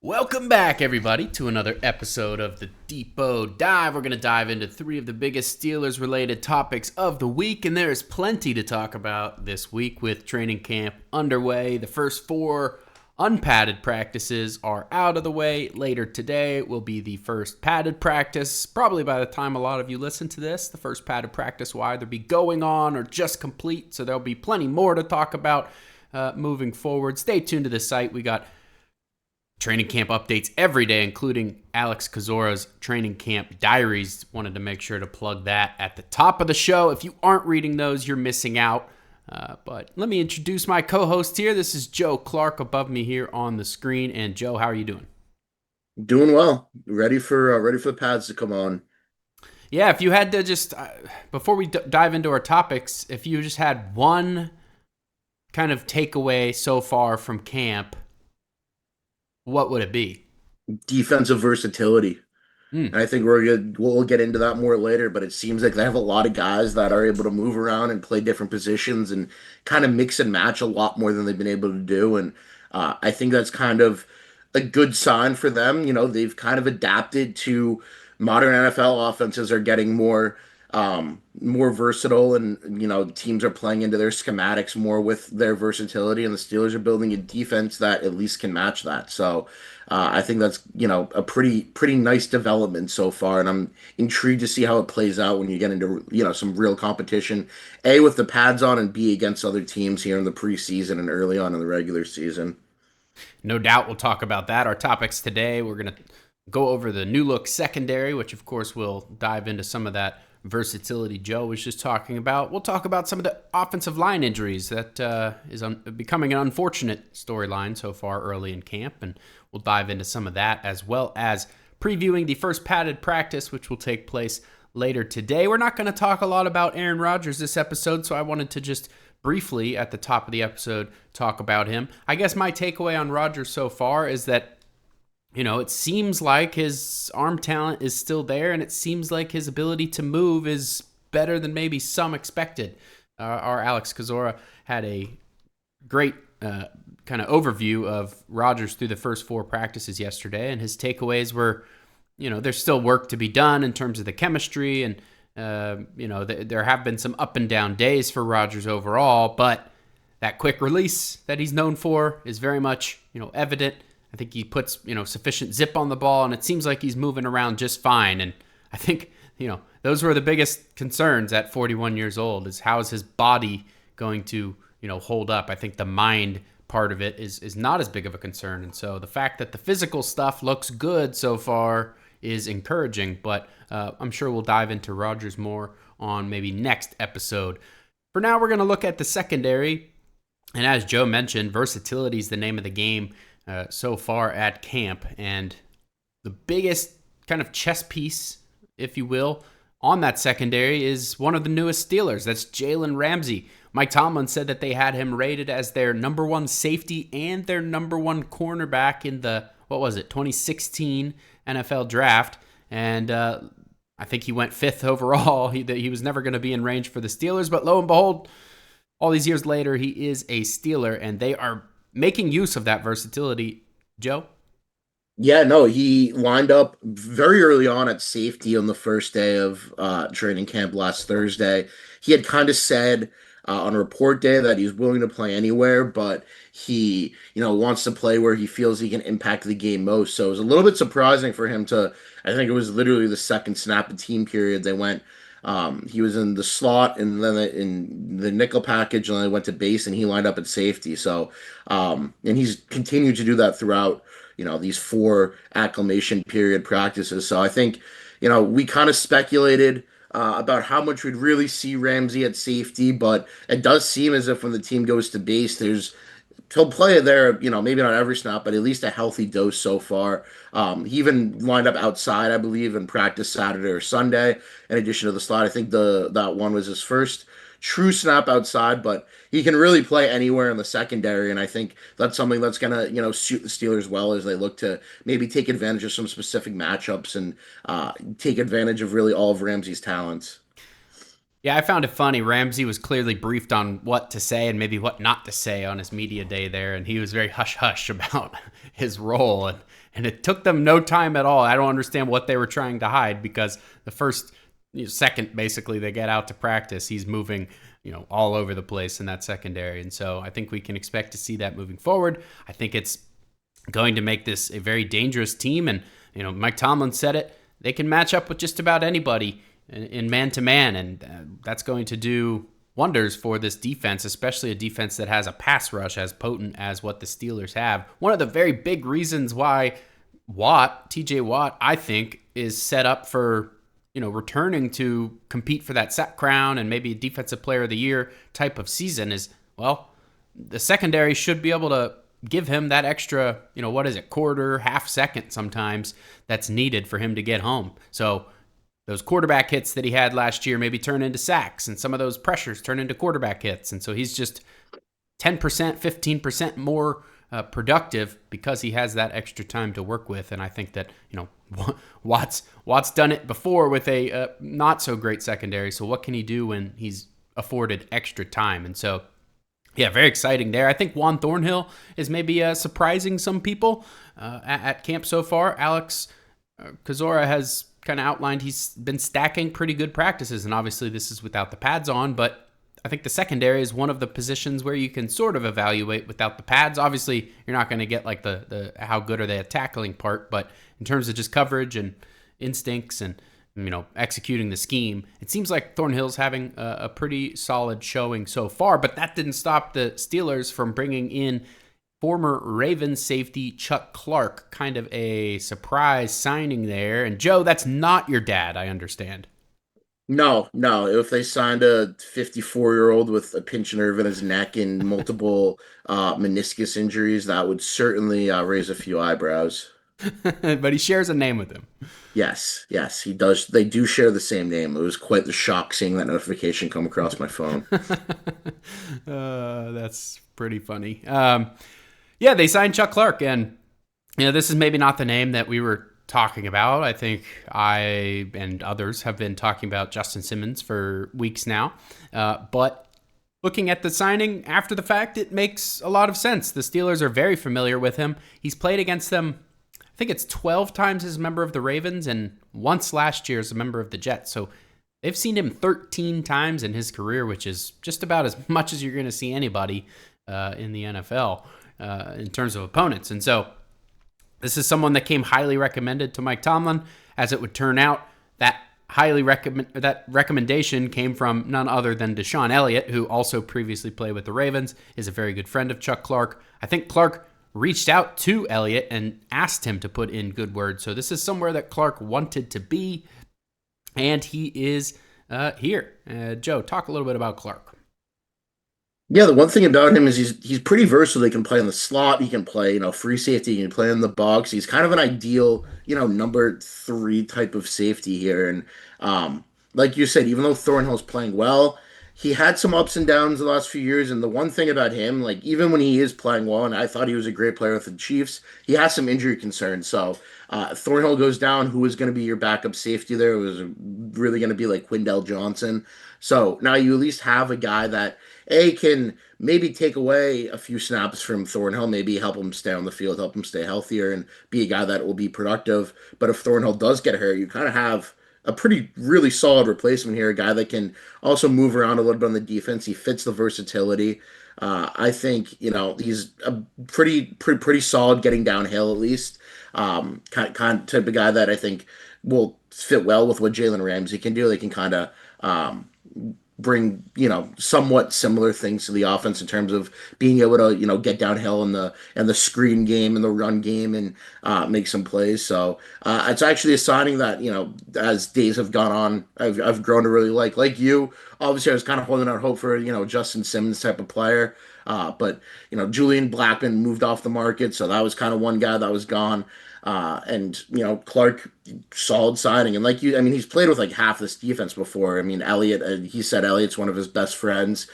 Welcome back, everybody, to another episode of the Depot Dive. We're going to dive into three of the biggest Steelers-related topics of the week, and there is plenty to talk about this week with training camp underway. The first four unpadded practices are out of the way. Later today will be the first padded practice. Probably by the time a lot of you listen to this, the first padded practice will either be going on or just complete, so there'll be plenty more to talk about moving forward. Stay tuned to the site. We got training camp updates every day, including Alex Kazora's training camp diaries. Wanted to make sure to plug that at the top of the show. If you aren't reading those, you're missing out. But let me introduce my co-host here. This is Joe Clark above me here on the screen. And Joe, how are you doing? Doing well. Ready for the pads to come on. Yeah, if you had to just, before we dive into our topics, if you just had one kind of takeaway so far from camp, what would it be? Defensive versatility. Hmm. And I think we'll get into that more later, but it seems like they have a lot of guys that are able to move around and play different positions and kind of mix and match a lot more than they've been able to do. And I think that's kind of a good sign for them. You know, they've kind of adapted to modern NFL offenses are getting more versatile, and teams are playing into their schematics more with their versatility, and the Steelers are building a defense that at least can match that. So I think that's a pretty nice development so far, and I'm intrigued to see how it plays out when you get into some real competition, A, with the pads on, and B, against other teams here in the preseason and early on in the regular season. No doubt we'll talk about that. Our topics today, we're going to go over the new look secondary, which of course will dive into some of that versatility Joe was just talking about. We'll talk about some of the offensive line injuries that is becoming an unfortunate storyline so far early in camp, and we'll dive into some of that as well as previewing the first padded practice, which will take place later today. We're not going to talk a lot about Aaron Rodgers this episode, so I wanted to just briefly at the top of the episode talk about him. I guess my takeaway on Rodgers so far is that it seems like his arm talent is still there, and it seems like his ability to move is better than maybe some expected. Our Alex Kazora had a great kind of overview of Rodgers through the first four practices yesterday, and his takeaways were, there's still work to be done in terms of the chemistry, and there have been some up and down days for Rodgers overall, but that quick release that he's known for is very much, evident. I think he puts, sufficient zip on the ball, and it seems like he's moving around just fine. And I think, those were the biggest concerns at 41 years old, is how is his body going to, hold up. I think the mind part of it is not as big of a concern. And so the fact that the physical stuff looks good so far is encouraging, but I'm sure we'll dive into Rodgers more on maybe next episode. For now, we're going to look at the secondary. And as Joe mentioned, versatility is the name of the game so far at camp. And the biggest kind of chess piece, if you will, on that secondary is one of the newest Steelers. That's Jalen Ramsey. Mike Tomlin said that they had him rated as their number one safety and their number one cornerback in the, 2016 NFL draft. And I think he went fifth overall. He was never going to be in range for the Steelers, but lo and behold, all these years later, he is a Steeler, and they are making use of that versatility. Joe? Yeah, no, he lined up very early on at safety on the first day of training camp last Thursday. He had kind of said on report day that he's willing to play anywhere, but he, wants to play where he feels he can impact the game most. So it was a little bit surprising for him to, I think it was literally the second snap of team period. He was in the slot and then in the nickel package, and then they went to base, and he lined up at safety. So, and he's continued to do that throughout these four acclimation period practices. So I think, we kind of speculated about how much we'd really see Ramsey at safety, but it does seem as if when the team goes to base, he'll play there, maybe not every snap, but at least a healthy dose so far. He even lined up outside, I believe, in practice Saturday or Sunday, in addition to the slot. I think that one was his first true snap outside, but he can really play anywhere in the secondary, and I think that's something that's gonna, suit the Steelers well as they look to maybe take advantage of some specific matchups and take advantage of really all of Ramsey's talents. Yeah, I found it funny. Ramsey was clearly briefed on what to say and maybe what not to say on his media day there, and he was very hush-hush about his role. And And it took them no time at all. I don't understand what they were trying to hide, because the first second, basically, they get out to practice, he's moving, all over the place in that secondary. And so I think we can expect to see that moving forward. I think it's going to make this a very dangerous team. And, Mike Tomlin said it, they can match up with just about anybody in man-to-man. And that's going to do wonders for this defense, especially a defense that has a pass rush as potent as what the Steelers have. One of the very big reasons why TJ Watt, I think, is set up for, returning to compete for that sack crown and maybe defensive player of the year type of season is, well, the secondary should be able to give him that extra, quarter, half second sometimes that's needed for him to get home. So those quarterback hits that he had last year maybe turn into sacks, and some of those pressures turn into quarterback hits. And so he's just 10%, 15% more productive because he has that extra time to work with. And I think that, Watt's done it before with a not so great secondary. So what can he do when he's afforded extra time? And so, yeah, very exciting there. I think Juan Thornhill is maybe surprising some people at camp so far. Alex Kozora has kind of outlined he's been stacking pretty good practices, and obviously this is without the pads on, but I think the secondary is one of the positions where you can sort of evaluate without the pads. Obviously, you're not going to get like the how good are they at tackling part, but in terms of just coverage and instincts and executing the scheme, it seems like Thornhill's having a pretty solid showing so far. But that didn't stop the Steelers from bringing in former Ravens safety Chuck Clark, kind of a surprise signing there. And Joe, that's not your dad, I understand. No, no. If they signed a 54-year-old with a pinched nerve in his neck and multiple meniscus injuries, that would certainly raise a few eyebrows. But he shares a name with him. Yes, yes, he does. They do share the same name. It was quite the shock seeing that notification come across my phone. That's pretty funny. Yeah, they signed Chuck Clark, and this is maybe not the name that we were talking about. I think I and others have been talking about Justin Simmons for weeks now, but looking at the signing after the fact, it makes a lot of sense. The Steelers are very familiar with him. He's played against them, I think it's 12 times as a member of the Ravens and once last year as a member of the Jets. So they've seen him 13 times in his career, which is just about as much as you're going to see anybody in the NFL in terms of opponents. And so this is someone that came highly recommended to Mike Tomlin. As it would turn out, that recommendation came from none other than Deshaun Elliott, who also previously played with the Ravens, is a very good friend of Chuck Clark. I think Clark reached out to Elliott and asked him to put in good words. So this is somewhere that Clark wanted to be, and he is here. Joe, talk a little bit about Clark. Yeah, the one thing about him is he's pretty versatile. He can play in the slot. He can play, free safety. He can play in the box. He's kind of an ideal, number three type of safety here. And like you said, even though Thornhill's playing well, he had some ups and downs the last few years. And the one thing about him, like even when he is playing well, and I thought he was a great player with the Chiefs, he has some injury concerns. So Thornhill goes down. Who is going to be your backup safety there? It was really going to be like Quindell Johnson. So now you at least have a guy that can maybe take away a few snaps from Thornhill, maybe help him stay on the field, help him stay healthier, and be a guy that will be productive. But if Thornhill does get hurt, you kind of have a pretty really solid replacement here, a guy that can also move around a little bit on the defense. He fits the versatility. I think he's a pretty solid getting downhill at least. Kind of type of guy that I think will fit well with what Jalen Ramsey can do. They can kind of bring somewhat similar things to the offense in terms of being able to get downhill in the screen game and the run game and make some plays. So it's actually a signing that as days have gone on, I've grown to really like you. Obviously, I was kind of holding out hope for Justin Simmons type of player, but Julian Blackman moved off the market, so that was kind of one guy that was gone. And Clark, solid signing, and like he's played with like half this defense before. I mean, Elliott, he said Elliott's one of his best friends.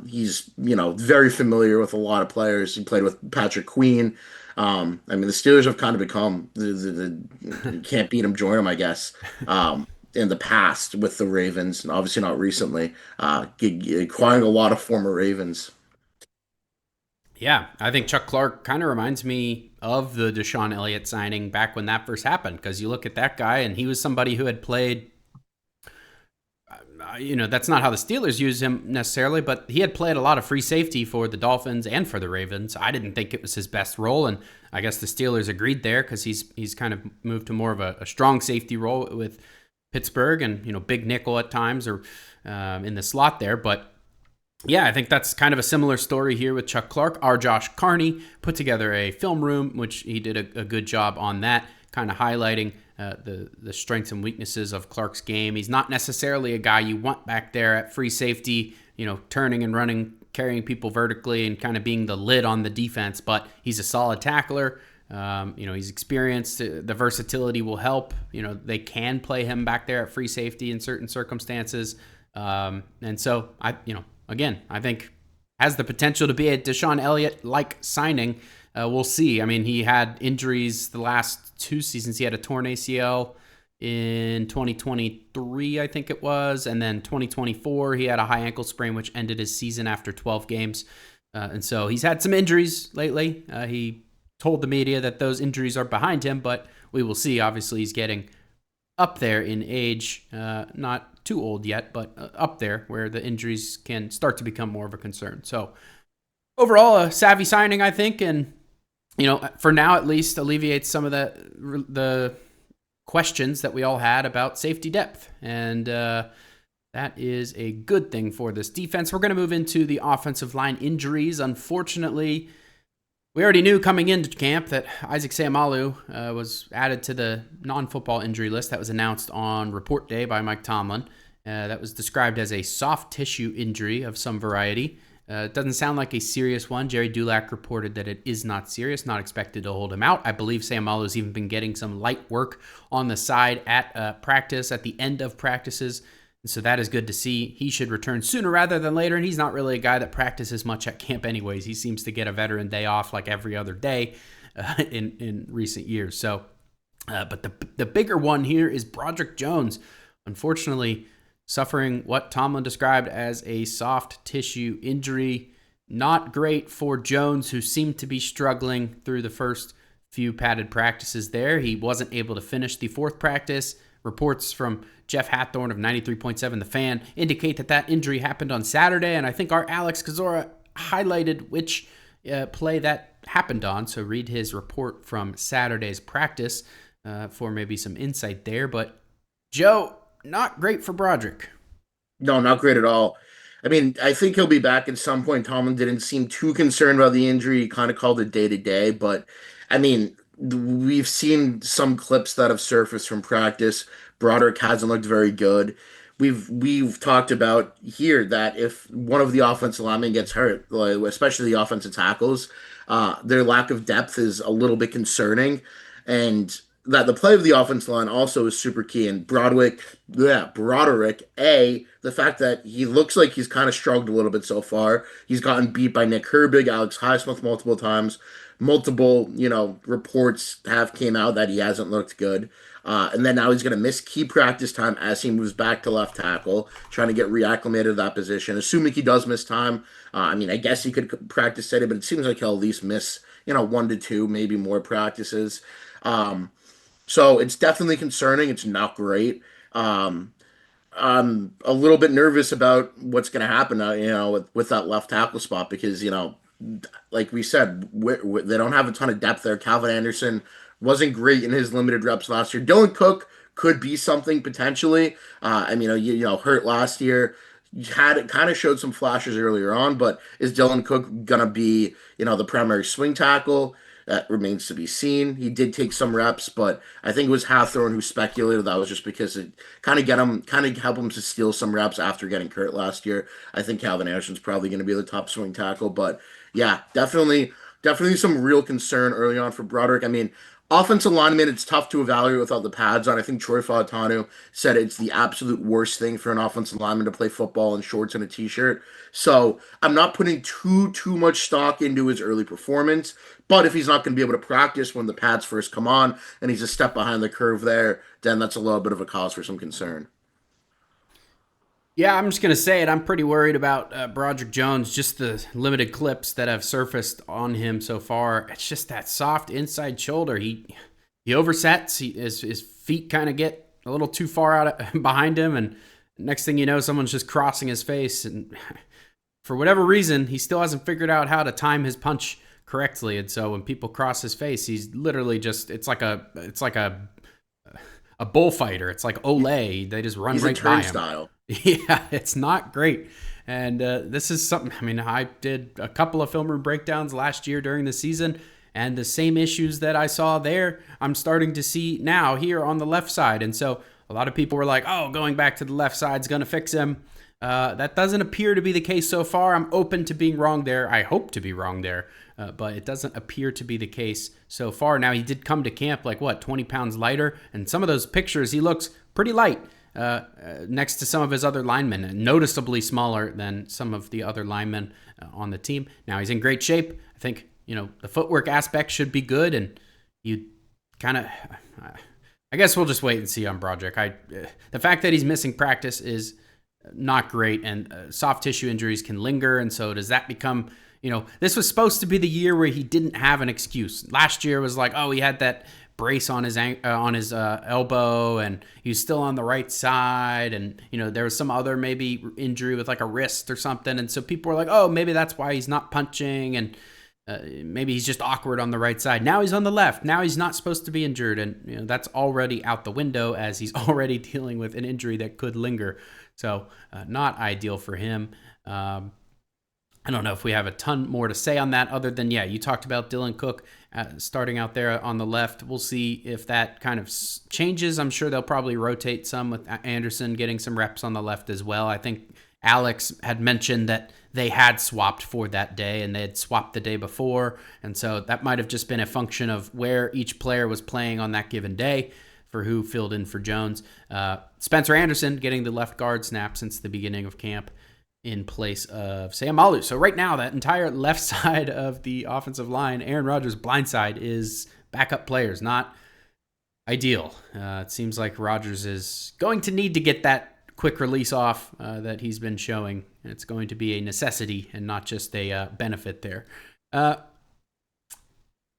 He's very familiar with a lot of players. He played with Patrick Queen. The Steelers have kind of become the can't beat them, join them, I guess. In the past with the Ravens, and obviously not recently, acquiring a lot of former Ravens. Yeah, I think Chuck Clark kind of reminds me of the Deshaun Elliott signing back when that first happened. Because you look at that guy, and he was somebody who had played. That's not how the Steelers use him necessarily, but he had played a lot of free safety for the Dolphins and for the Ravens. I didn't think it was his best role, and I guess the Steelers agreed there because he's kind of moved to more of a strong safety role with Pittsburgh, and big nickel at times or in the slot there. But yeah, I think that's kind of a similar story here with Chuck Clark. Our Josh Carney put together a film room, which he did a good job on that, kind of highlighting the strengths and weaknesses of Clark's game. He's not necessarily a guy you want back there at free safety, turning and running, carrying people vertically and kind of being the lid on the defense, but he's a solid tackler. He's experienced. The versatility will help. They can play him back there at free safety in certain circumstances. And so I think has the potential to be a Deshaun Elliott-like signing. We'll see. I mean, he had injuries the last 2 seasons. He had a torn ACL in 2023, I think it was. And then 2024, he had a high ankle sprain, which ended his season after 12 games. And so he's had some injuries lately. He told the media that those injuries are behind him, but we will see. Obviously, he's getting up there in age, not too old yet, but up there where the injuries can start to become more of a concern. So overall, a savvy signing, I think, and for now at least alleviates some of the questions that we all had about safety depth, and that is a good thing for this defense. We're going to move into the offensive line injuries. Unfortunately, we already knew coming into camp that Isaac Seumalo was added to the non-football injury list that was announced on report day by Mike Tomlin. That was described as a soft tissue injury of some variety. It doesn't sound like a serious one. Jerry Dulac reported that it is not serious, not expected to hold him out. I believe Seumalo's even been getting some light work on the side at practice, at the end of practices. And so that is good to see. He should return sooner rather than later, and he's not really a guy that practices much at camp anyways. He seems to get a veteran day off like every other day in recent years. So, but the bigger one here is Broderick Jones. Unfortunately, suffering what Tomlin described as a soft tissue injury. Not great for Jones, who seemed to be struggling through the first few padded practices there. He wasn't able to finish the 4th practice. Reports from Jeff Hathorn of 93.7 The Fan indicate that injury happened on Saturday, and I think our Alex Kozora highlighted which play that happened on, so read his report from Saturday's practice for maybe some insight there. But Joe, not great for Broderick. No, not great at all. I mean, I think he'll be back at some point. Tomlin didn't seem too concerned about the injury. He kind of called it day to day, but I mean, we've seen some clips that have surfaced from practice. Broderick hasn't looked very good. We've talked about here that if one of the offensive linemen gets hurt, like, especially the offensive tackles, their lack of depth is a little bit concerning, and that the play of the offensive line also is super key. And Broderick, the fact that he looks like he's kind of struggled a little bit so far. He's gotten beat by Nick Herbig, Alex Highsmith multiple times. Multiple, reports have came out that he hasn't looked good. And then now he's going to miss key practice time as he moves back to left tackle, trying to get reacclimated to that position. Assuming he does miss time, I guess he could practice steady, but it seems like he'll at least miss, 1 to 2, maybe more practices. So it's definitely concerning. It's not great. I'm a little bit nervous about what's going to happen, with that left tackle spot because, like we said, they don't have a ton of depth there. Calvin Anderson wasn't great in his limited reps last year. Dylan Cook could be something potentially. Hurt last year. Had kind of showed some flashes earlier on, but is Dylan Cook gonna be, the primary swing tackle? That remains to be seen. He did take some reps, but I think it was Hathorn who speculated that was just because it kind of help him to steal some reps after getting hurt last year. I think Calvin Anderson's probably going to be the top swing tackle, but yeah, definitely some real concern early on for Broderick. I mean, offensive lineman, it's tough to evaluate without the pads on. I think Troy Fautanu said it's the absolute worst thing for an offensive lineman to play football in shorts and a t-shirt. So I'm not putting too much stock into his early performance. But if he's not going to be able to practice when the pads first come on and he's a step behind the curve there, then that's a little bit of a cause for some concern. Yeah, I'm just going to say it. I'm pretty worried about Broderick Jones, just the limited clips that have surfaced on him so far. It's just that soft inside shoulder. He oversets. His feet kind of get a little too far out behind him, and next thing you know, someone's just crossing his face. And for whatever reason, he still hasn't figured out how to time his punch correctly. And so when people cross his face, he's literally just it's like a bullfighter. It's like Olay. They just run He's a right by him. turnstile. Yeah, it's not great. And this is something, I mean, I did a couple of film room breakdowns last year during the season, and the same issues that I saw there, I'm starting to see now here on the left side. And so a lot of people were like, oh, going back to the left side's going to fix him. That doesn't appear to be the case so far. I'm open to being wrong there. I hope to be wrong there, but it doesn't appear to be the case so far. Now, he did come to camp like, 20 pounds lighter, and some of those pictures, he looks pretty light. Next to some of his other linemen, noticeably smaller than some of the other linemen on the team. Now he's in great shape. I think, the footwork aspect should be good, and you kind of, I guess we'll just wait and see on Broderick. The fact that he's missing practice is not great, and soft tissue injuries can linger, and so does that become, this was supposed to be the year where he didn't have an excuse. Last year was like, oh, he had that brace on his elbow, and he was still on the right side, and there was some other maybe injury with like a wrist or something, and so people were like, oh, maybe that's why he's not punching, and maybe he's just awkward on the right side. Now he's on the left. Now he's not supposed to be injured, and that's already out the window, as he's already dealing with an injury that could linger. So not ideal for him. I don't know if we have a ton more to say on that, other than, you talked about Dylan Cook starting out there on the left. We'll see if that kind of changes. I'm sure they'll probably rotate some with Anderson getting some reps on the left as well. I think Alex had mentioned that they had swapped for that day, and they had swapped the day before. And so that might have just been a function of where each player was playing on that given day for who filled in for Jones. Spencer Anderson getting the left guard snap since the beginning of camp in place of Seumalo. So right now, that entire left side of the offensive line, Aaron Rodgers' blind side, is backup players. Not ideal. It seems like Rodgers is going to need to get that quick release off that he's been showing. It's going to be a necessity and not just a benefit there. All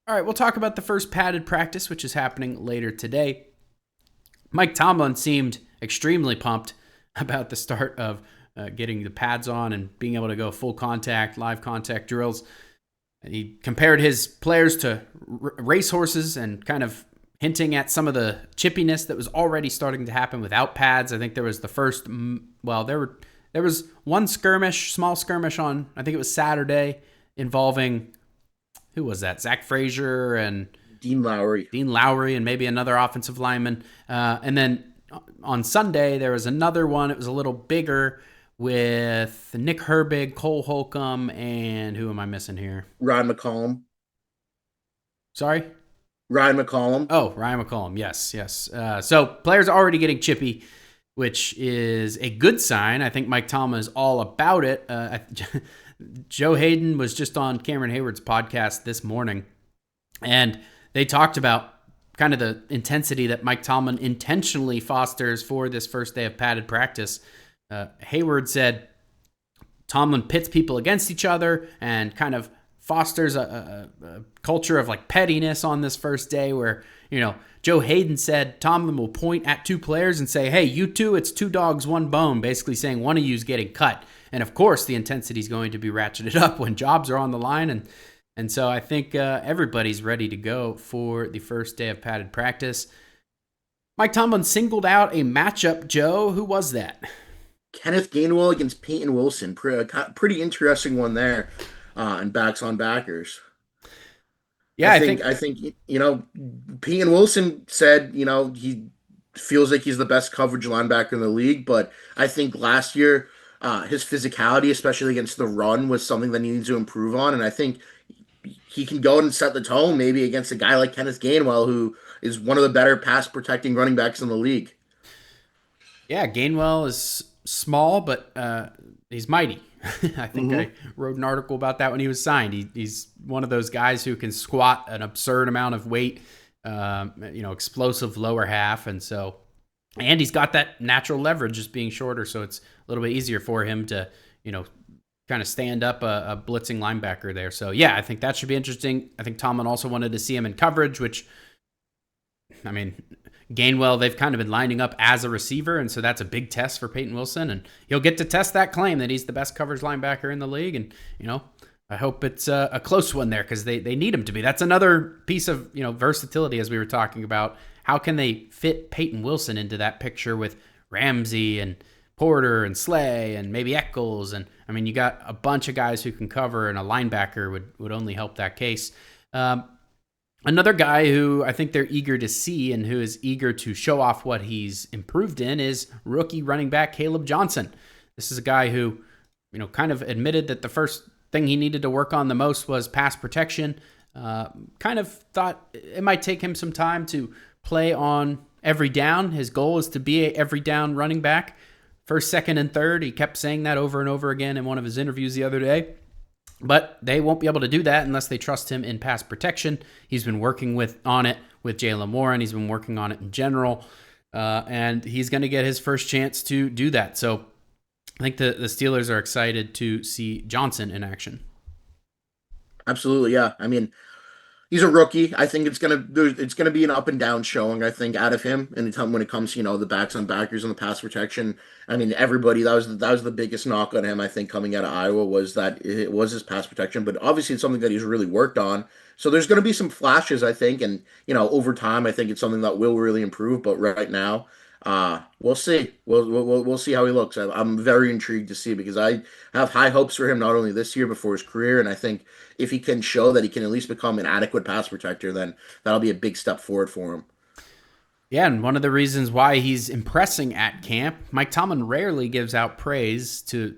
right, we'll talk about the first padded practice, which is happening later today. Mike Tomlin seemed extremely pumped about the start of getting the pads on and being able to go full contact, live contact drills. He compared his players to racehorses and kind of hinting at some of the chippiness that was already starting to happen without pads. I think there was there was one small skirmish on, I think it was Saturday, involving, who was that? Zach Frazier and Dean Lowry, and maybe another offensive lineman. And then on Sunday, there was another one. It was a little bigger, with Nick Herbig, Cole Holcomb, and who am I missing here? Ryan McCollum. Sorry? Ryan McCollum. Oh, Ryan McCollum. Yes. So players are already getting chippy, which is a good sign. I think Mike Tomlin is all about it. Joe Hayden was just on Cameron Hayward's podcast this morning, and they talked about kind of the intensity that Mike Tomlin intentionally fosters for this first day of padded practice. Hayward said Tomlin pits people against each other and kind of fosters a culture of like pettiness on this first day where, Joe Hayden said Tomlin will point at two players and say, hey, you two, it's two dogs, one bone, basically saying one of you is getting cut. And of course, the intensity is going to be ratcheted up when jobs are on the line. And so I think everybody's ready to go for the first day of padded practice. Mike Tomlin singled out a matchup, Joe. Who was that? Kenneth Gainwell against Peyton Wilson. Pretty interesting one there, and backs on backers. Yeah, I think Peyton Wilson said he feels like he's the best coverage linebacker in the league, but I think last year his physicality, especially against the run, was something that he needs to improve on, and I think he can go and set the tone maybe against a guy like Kenneth Gainwell, who is one of the better pass protecting running backs in the league. Yeah, Gainwell is small, but he's mighty. I think I wrote an article about that when he was signed. He's one of those guys who can squat an absurd amount of weight, explosive lower half. And so And he's got that natural leverage just being shorter, so it's a little bit easier for him to, kind of stand up a blitzing linebacker there. So, yeah, I think that should be interesting. I think Tomlin also wanted to see him in coverage, which, I mean, Gainwell, they've kind of been lining up as a receiver, and so that's a big test for Peyton Wilson, and he'll get to test that claim that he's the best coverage linebacker in the league, and, I hope it's a close one there because they need him to be. That's another piece of, versatility as we were talking about. How can they fit Peyton Wilson into that picture with Ramsey and Porter and Slay and maybe Eccles? And, I mean, you got a bunch of guys who can cover, and a linebacker would only help that case. Another guy who I think they're eager to see and who is eager to show off what he's improved in is rookie running back Caleb Johnson. This is a guy who, kind of admitted that the first thing he needed to work on the most was pass protection. Kind of thought it might take him some time to play on every down. His goal is to be a every down running back. First, second, and third. He kept saying that over and over again in one of his interviews the other day. But they won't be able to do that unless they trust him in pass protection. He's been working on it with Jalen Warren. He's been working on it in general. And he's going to get his first chance to do that. So I think the Steelers are excited to see Johnson in action. Absolutely, yeah. I mean, he's a rookie. I think it's gonna be an up and down showing. I think out of him, anytime when it comes to the backs on backers and the pass protection. I mean, everybody that was the biggest knock on him. I think coming out of Iowa was that it was his pass protection, but obviously it's something that he's really worked on. So there's going to be some flashes, I think, and over time, I think it's something that will really improve. But right now, we'll see. We'll see how he looks. I'm very intrigued to see because I have high hopes for him not only this year but for his career, and I think if he can show that he can at least become an adequate pass protector, then that'll be a big step forward for him. Yeah, and one of the reasons why he's impressing at camp, Mike Tomlin rarely gives out praise to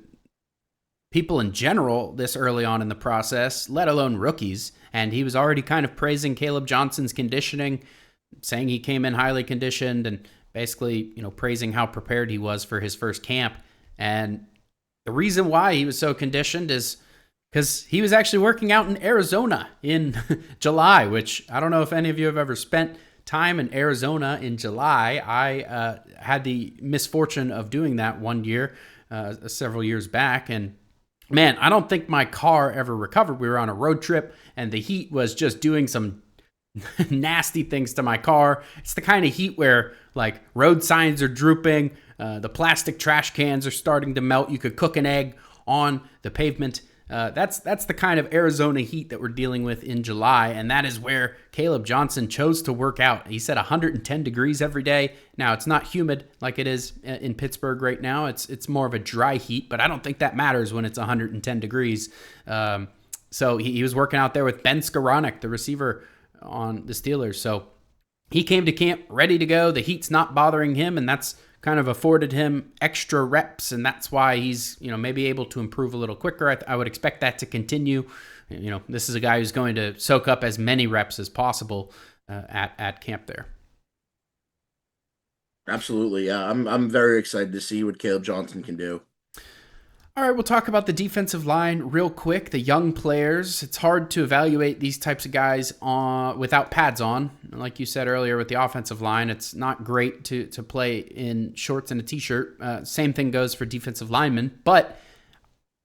people in general this early on in the process, let alone rookies. And he was already kind of praising Caleb Johnson's conditioning, saying he came in highly conditioned and basically, praising how prepared he was for his first camp. And the reason why he was so conditioned is because he was actually working out in Arizona in July, which I don't know if any of you have ever spent time in Arizona in July. I had the misfortune of doing that one year, several years back, and man, I don't think my car ever recovered. We were on a road trip, and the heat was just doing some nasty things to my car. It's the kind of heat where like road signs are drooping, the plastic trash cans are starting to melt. You could cook an egg on the pavement. That's the kind of Arizona heat that we're dealing with in July, and that is where Caleb Johnson chose to work out. He said 110 degrees every day. Now, it's not humid like it is in Pittsburgh right now. It's more of a dry heat, but I don't think that matters when it's 110 degrees. So he was working out there with Ben Skoranek, the receiver on the Steelers. So he came to camp ready to go. The heat's not bothering him, and that's kind of afforded him extra reps, and that's why he's, maybe able to improve a little quicker. I would expect that to continue. This is a guy who's going to soak up as many reps as possible at camp there. Absolutely, yeah. I'm very excited to see what Caleb Johnson can do. All right, we'll talk about the defensive line real quick. The young players. It's hard to evaluate these types of guys without pads on. Like you said earlier with the offensive line, it's not great to play in shorts and a t-shirt. Same thing goes for defensive linemen. But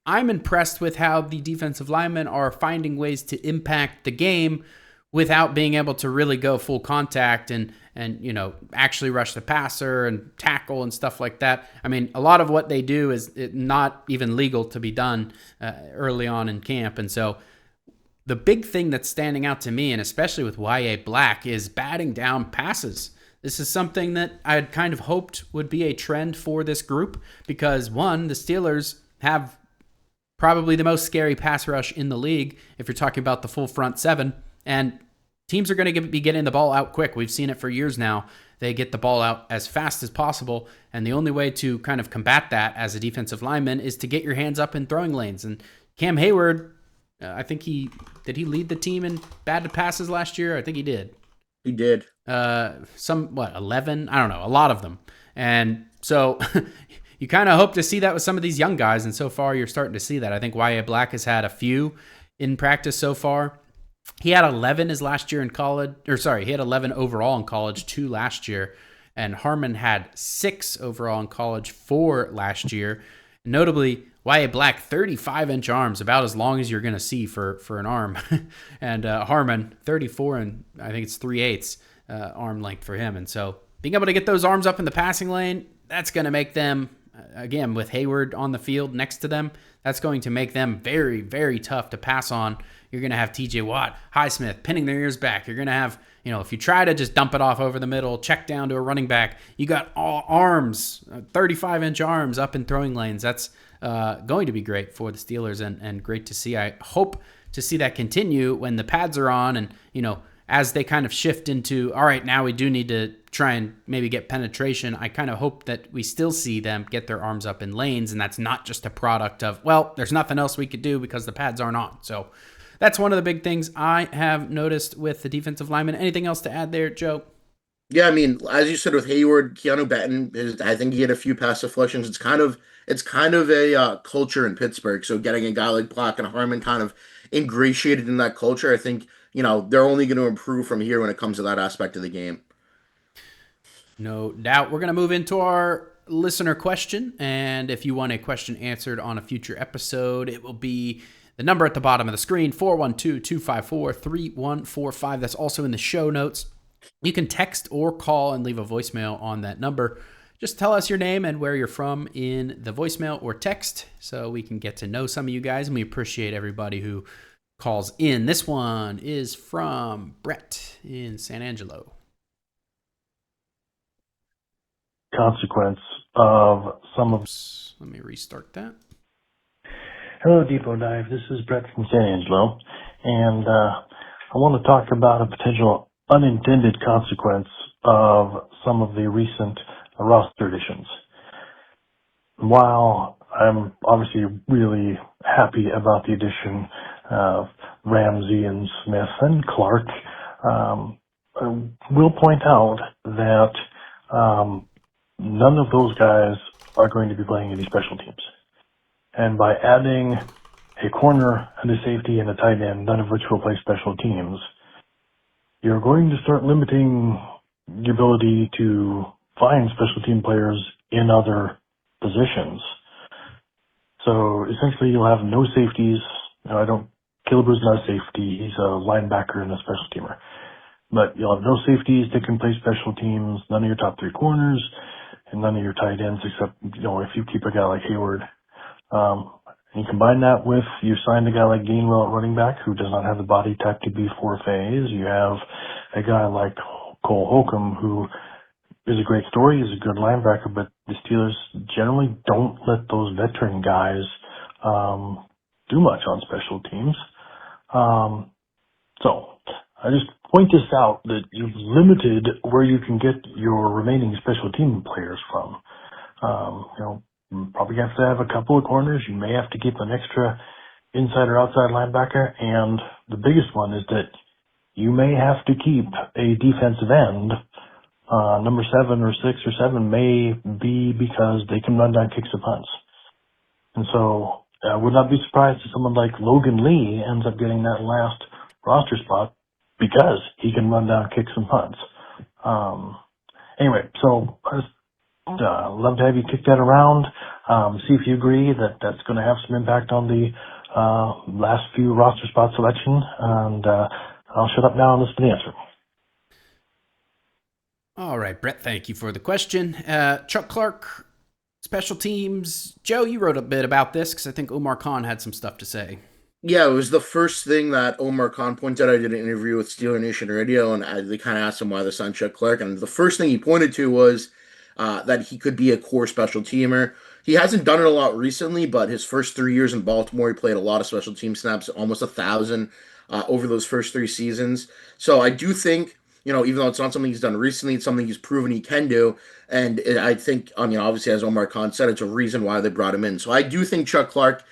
I'm impressed with how the defensive linemen are finding ways to impact the game without being able to really go full contact and actually rush the passer and tackle and stuff like that. I mean, a lot of what they do is not even legal to be done early on in camp. And so the big thing that's standing out to me, and especially with Y.A. Black, is batting down passes. This is something that I had kind of hoped would be a trend for this group because, one, the Steelers have probably the most scary pass rush in the league if you're talking about the full front seven. And teams are going to be getting the ball out quick. We've seen it for years now. They get the ball out as fast as possible, and the only way to kind of combat that as a defensive lineman is to get your hands up in throwing lanes. And Cam Hayward, I think did he lead the team in batted passes last year? I think he did. He did. 11? I don't know, a lot of them. And so you kind of hope to see that with some of these young guys, and so far you're starting to see that. I think Y.A. Black has had a few in practice so far. He had 11 his last year in college, he had 11 overall in college, 2 last year. and Harmon had 6 overall in college, 4 last year. Notably, YA Black, 35-inch arms, about as long as you're going to see for an arm. And Harmon, 34 and I think it's 3/8 arm length for him. And so being able to get those arms up in the passing lane, that's going to make them, again, with Hayward on the field next to them, that's going to make them very, very tough to pass on. You're going to have TJ Watt, Highsmith pinning their ears back. You're going to have, if you try to just dump it off over the middle, check down to a running back, you got all arms, 35-inch arms up in throwing lanes. That's going to be great for the Steelers and great to see. I hope to see that continue when the pads are on and, as they kind of shift into, all right, now we do need to try and maybe get penetration. I kind of hope that we still see them get their arms up in lanes, and that's not just a product of, well, there's nothing else we could do because the pads aren't on. So that's one of the big things I have noticed with the defensive linemen. Anything else to add there, Joe? Yeah, I mean, as you said with Hayward, Keanu Benton, I think he had a few pass deflections. It's kind of a culture in Pittsburgh. So getting a guy like Black and Harmon kind of ingratiated in that culture, I think they're only going to improve from here when it comes to that aspect of the game. No doubt. We're going to move into our listener question. And if you want a question answered on a future episode, it will be the number at the bottom of the screen, 412-254-3145. That's also in the show notes. You can text or call and leave a voicemail on that number. Just tell us your name and where you're from in the voicemail or text so we can get to know some of you guys. And we appreciate everybody who calls in. This one is from Brett in San Angelo. Consequence of some of... Let me restart that. Hello, Depot Dive. This is Brett from San Angelo, and I want to talk about a potential unintended consequence of some of the recent roster additions. While I'm obviously really happy about the addition of Ramsey and Smith and Clark, I will point out that none of those guys are going to be playing any special teams. And by adding a corner and a safety and a tight end, none of which will play special teams, you're going to start limiting the ability to find special team players in other positions. So essentially you'll have no safeties. Killebrew's not a safety. He's a linebacker and a special teamer. But you'll have no safeties that can play special teams, none of your top 3 corners, and none of your tight ends except, if you keep a guy like Hayward. And you combine that with, you signed a guy like Gainwell at running back who does not have the body type to be 4 phase. You have a guy like Cole Holcomb who is a great story. He's a good linebacker, but the Steelers generally don't let those veteran guys do much on special teams. So I just point this out that you've limited where you can get your remaining special team players from. You probably have to have a couple of corners. You may have to keep an extra inside or outside linebacker. And the biggest one is that you may have to keep a defensive end. Number 7 or 6 or 7 may be because they can run down kicks and punts. And so I would not be surprised if someone like Logan Lee ends up getting that last roster spot because he can run down kicks and punts. Anyway, so I just love to have you kick that around. See if you agree that that's going to have some impact on the last few roster spot selection. And I'll shut up now and listen to the answer. All right, Brett, thank you for the question. Chuck Clark, special teams. Joe, you wrote a bit about this because I think Omar Khan had some stuff to say. Yeah, it was the first thing that Omar Khan pointed out. I did an interview with Steeler Nation Radio, and they kind of asked him why they signed Chuck Clark. And the first thing he pointed to was that he could be a core special teamer. He hasn't done it a lot recently, but his first 3 years in Baltimore, he played a lot of special team snaps, almost 1,000 over those first 3 seasons. So I do think, even though it's not something he's done recently, it's something he's proven he can do. And I think, obviously, as Omar Khan said, it's a reason why they brought him in. So I do think Chuck Clark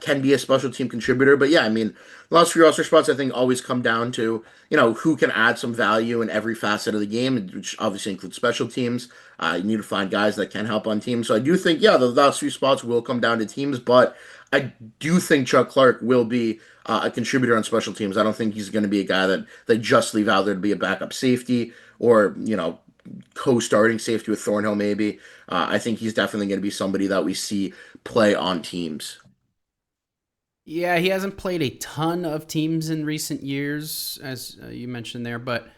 can be a special team contributor. But yeah, the last few roster spots, I think, always come down to, who can add some value in every facet of the game, which obviously includes special teams. You need to find guys that can help on teams. So I do think, yeah, the last few spots will come down to teams, but I do think Chuck Clark will be a contributor on special teams. I don't think he's going to be a guy that they just leave out there to be a backup safety or, co-starting safety with Thornhill maybe. I think he's definitely going to be somebody that we see play on teams. Yeah, he hasn't played a ton of teams in recent years, as you mentioned there, but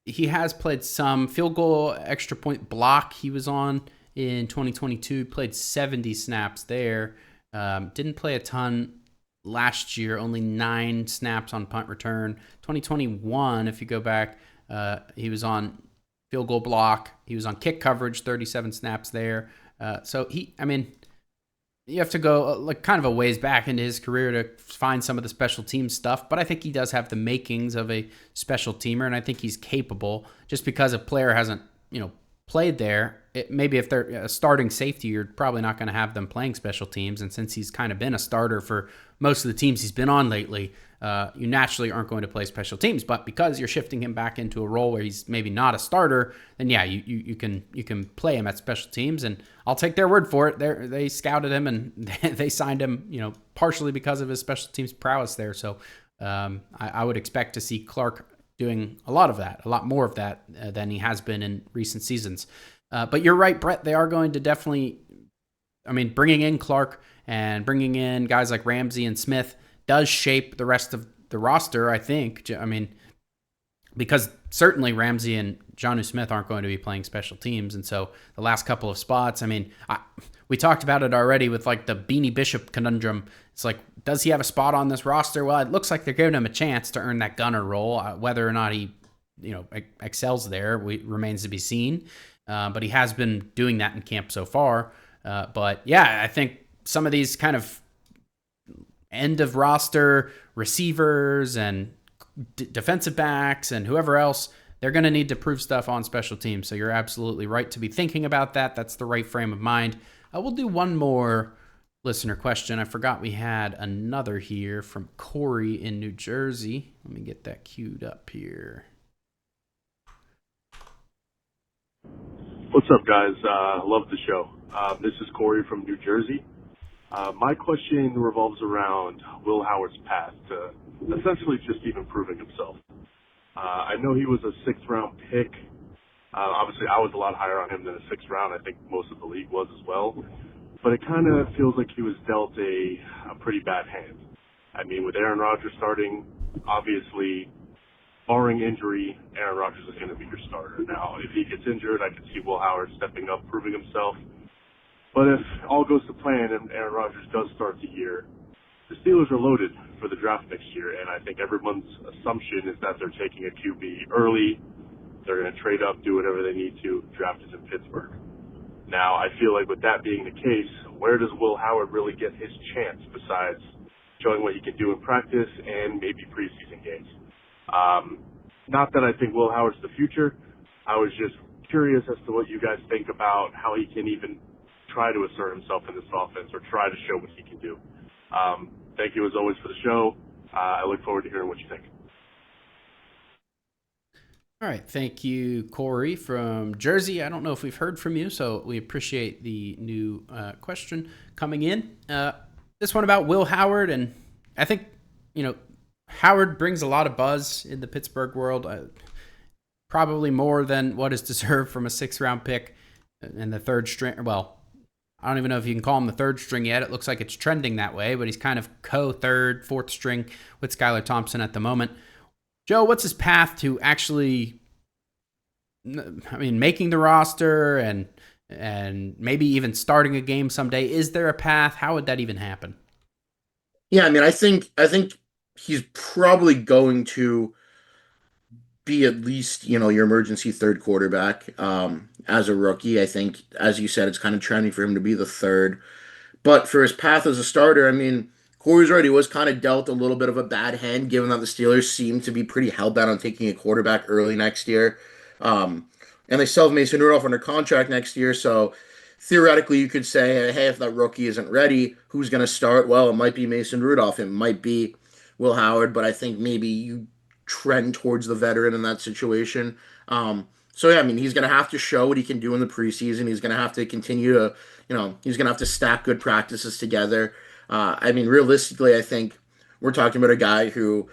he has played some field goal, extra point block. He was on in 2022, played 70 snaps there. Didn't play a ton last year, only 9 snaps on punt return. 2021, if you go back, he was on field goal block. He was on kick coverage, 37 snaps there. So I mean, you have to go like kind of a ways back into his career to find some of the special team stuff, but I think he does have the makings of a special teamer, and I think he's capable. Just because a player hasn't, played there, maybe if they're a starting safety, you're probably not going to have them playing special teams. And since he's kind of been a starter for most of the teams he's been on lately, you naturally aren't going to play special teams. But because you're shifting him back into a role where he's maybe not a starter, then yeah, you can play him at special teams. And I'll take their word for it. They scouted him and they signed him, partially because of his special teams prowess there. So I would expect to see Clark doing a lot more of that than he has been in recent seasons. But you're right, Brett. They are going to definitely, bringing in Clark and bringing in guys like Ramsey and Smith does shape the rest of the roster, I think. Because certainly Ramsey and Jonnu Smith aren't going to be playing special teams. And so the last couple of spots, we talked about it already with like the Beanie Bishop conundrum. It's like, does he have a spot on this roster? Well, it looks like they're giving him a chance to earn that gunner role. Whether or not he, excels there remains to be seen. But he has been doing that in camp so far. But yeah, I think some of these kind of end of roster receivers and defensive backs and whoever else, they're going to need to prove stuff on special teams. So you're absolutely right to be thinking about that. That's the right frame of mind. We'll do one more listener question. I forgot we had another here from Corey in New Jersey. Let me get that queued up here. What's up, guys? Love the show. This is Corey from New Jersey. My question revolves around Will Howard's path to essentially just even proving himself. I know he was a 6th-round pick. Obviously, I was a lot higher on him than a 6th round. I think most of the league was as well. But it kind of feels like he was dealt a pretty bad hand. With Aaron Rodgers starting, obviously, barring injury, Aaron Rodgers is going to be your starter. Now, if he gets injured, I could see Will Howard stepping up, proving himself. But if all goes to plan and Aaron Rodgers does start the year, the Steelers are loaded for the draft next year, and I think everyone's assumption is that they're taking a QB early. They're going to trade up, do whatever they need to. Draft is in Pittsburgh. Now, I feel like with that being the case, where does Will Howard really get his chance besides showing what he can do in practice and maybe preseason games? Not that I think Will Howard's the future. I was just curious as to what you guys think about how he can even try to assert himself in this offense or try to show what he can do. Thank you as always for the show. I look forward to hearing what you think. All right. Thank you, Corey from Jersey. I don't know if we've heard from you, so we appreciate the new question coming in. This one about Will Howard, and I think, Howard brings a lot of buzz in the Pittsburgh world, probably more than what is deserved from a 6th-round pick and the 3rd string. Well, I don't even know if you can call him the 3rd string yet. It looks like it's trending that way, but he's kind of co-3rd, 4th string with Skylar Thompson at the moment. Joe, what's his path to actually, making the roster and maybe even starting a game someday? Is there a path? How would that even happen? Yeah, I think he's probably going to be at least, your emergency 3rd quarterback as a rookie. I think, as you said, it's kind of trending for him to be the 3rd. But for his path as a starter, Corey's right. He was kind of dealt a little bit of a bad hand, given that the Steelers seem to be pretty hell-bent on taking a quarterback early next year. And they still have Mason Rudolph under contract next year, so theoretically you could say, hey, if that rookie isn't ready, who's going to start? Well, it might be Mason Rudolph. It might be Will Howard, but I think maybe you trend towards the veteran in that situation. He's going to have to show what he can do in the preseason. He's going to have to continue to, he's going to have to stack good practices together. Realistically, I think we're talking about a guy who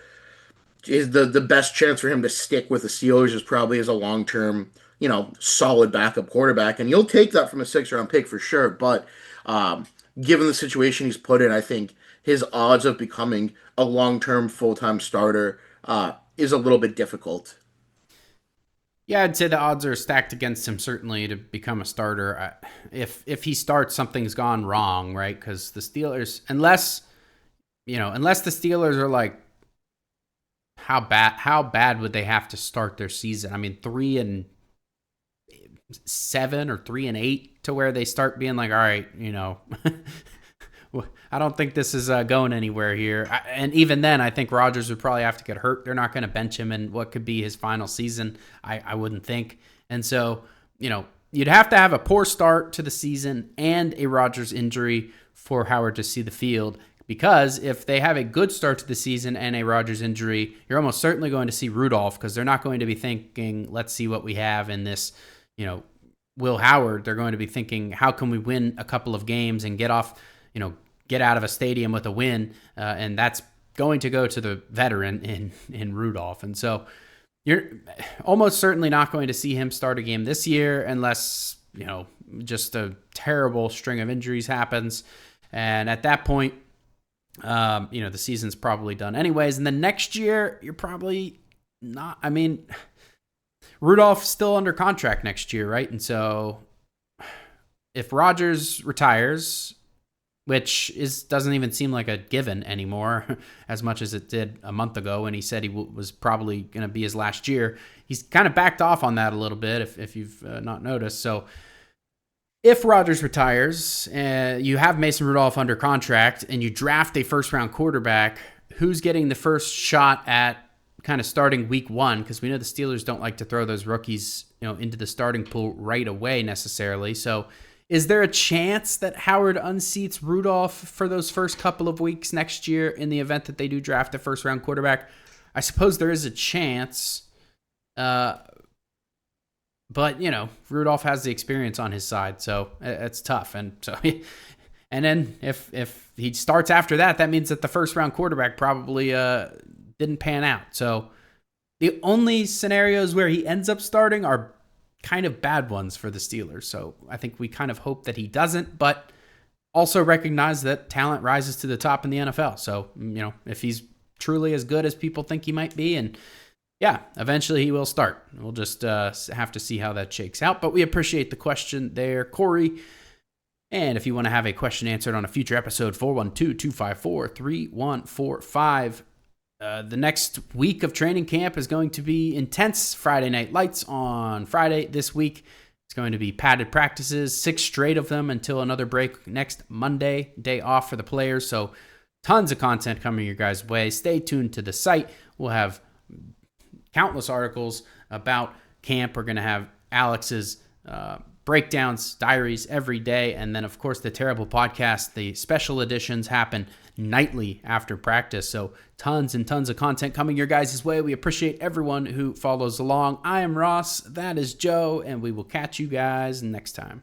is the best chance for him to stick with the Steelers is probably as a long-term solid backup quarterback, and you'll take that from a 6th-round pick for sure. But given the situation he's put in, I think his odds of becoming a long-term full-time starter is a little bit difficult. Yeah, I'd say the odds are stacked against him certainly to become a starter. If he starts, something's gone wrong, right? Because the Steelers, unless the Steelers are like, how bad would they have to start their season? I mean, 3-7 or 3-8 to where they start being like, all right, I don't think this is going anywhere here. And even then, I think Rodgers would probably have to get hurt. They're not going to bench him in what could be his final season, I wouldn't think. And so, you'd have to have a poor start to the season and a Rodgers injury for Howard to see the field. Because if they have a good start to the season and a Rodgers injury, you're almost certainly going to see Rudolph, because they're not going to be thinking, let's see what we have in this, Will Howard. They're going to be thinking, how can we win a couple of games and get out of a stadium with a win, and that's going to go to the veteran in Rudolph. And so you're almost certainly not going to see him start a game this year unless, just a terrible string of injuries happens. And at that point, the season's probably done anyways. And then next year, you're probably not. I mean, Rudolph's still under contract next year, right? And so if Rodgers retires, which doesn't even seem like a given anymore, as much as it did a month ago when he said he was probably going to be his last year. He's kind of backed off on that a little bit, if you've not noticed. So if Rodgers retires, you have Mason Rudolph under contract, and you draft a first-round quarterback, who's getting the first shot at kind of starting week 1? Because we know the Steelers don't like to throw those rookies into the starting pool right away necessarily. So is there a chance that Howard unseats Rudolph for those first couple of weeks next year in the event that they do draft a first-round quarterback? I suppose there is a chance, but, Rudolph has the experience on his side, so it's tough. And so, and then if he starts after that, that means that the first-round quarterback probably didn't pan out. So the only scenarios where he ends up starting are kind of bad ones for the Steelers. So I think we kind of hope that he doesn't, but also recognize that talent rises to the top in the NFL. So, if he's truly as good as people think he might be, and eventually he will start. We'll just have to see how that shakes out. But we appreciate the question there, Corey. And if you want to have a question answered on a future episode, 412-254-3145. The next week of training camp is going to be intense. Friday night lights on Friday this week. It's going to be padded practices, 6 straight of them until another break next Monday, day off for the players. So tons of content coming your guys' way. Stay tuned to the site. We'll have countless articles about camp. We're going to have Alex's breakdowns, diaries every day. And then, of course, the Terrible Podcast. The special editions happen nightly after practice. So tons and tons of content coming your guys' way. We appreciate everyone who follows along. I am Ross. That is Joe. And we will catch you guys next time.